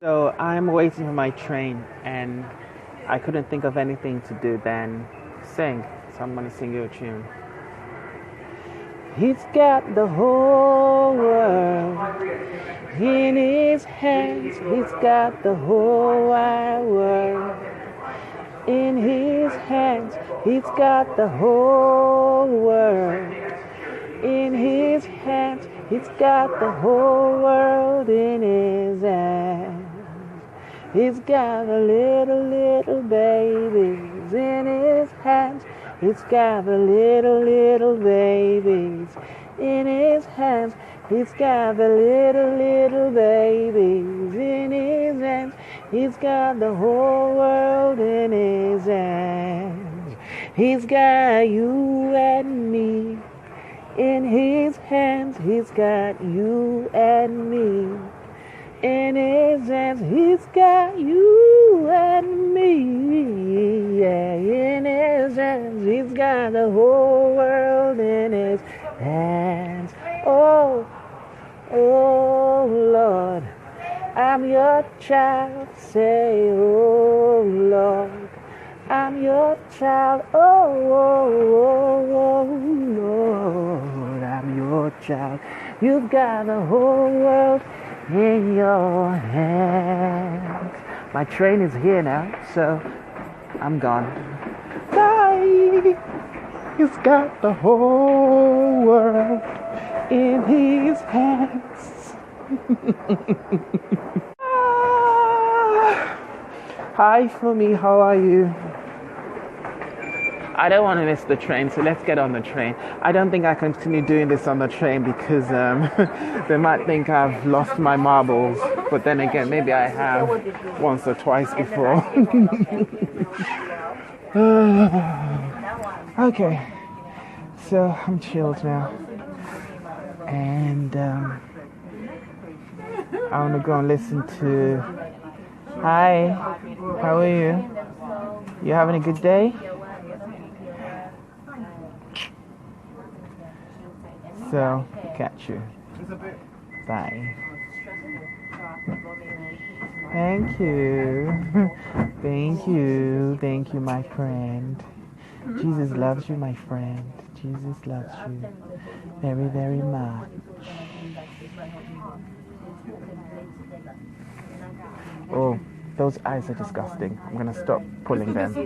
So I'm waiting for my train, and I couldn't think of anything to do than sing. So I'm gonna sing you a tune. He's got the whole world in his hands. He's got the whole wide world in his hands. He's got the whole world in his hands. He's got the whole world in his hands. He's got the little babies in his hands. He's got the little babies in his hands. He's got the little babies in his hands. He's got the whole world in his hands. He's got you and me in his hands. He's got you and me in his hands. He's got you and me, yeah, in his hands. He's got the whole world in his hands. Oh, oh Lord, I'm your child. Say, oh Lord, I'm your child. Oh, oh, oh, oh Lord, I'm your child. You've got the whole world in your hands. My train is here now, so I'm gone. Bye. He's got the whole world in his hands. Hi, Fumi, how are you? I don't want to miss the train, so let's get on the train. I don't think I can continue doing this on the train because they might think I've lost my marbles. But then again, maybe I have once or twice before. Okay, so I'm chilled now. And I want to go and listen to... Hi, how are you? You having a good day? So, catch you. Bye. Thank you. Thank you. Thank you, my friend. Jesus loves you, my friend. Jesus loves you very, very much. Oh, those eyes are disgusting. I'm gonna stop pulling them.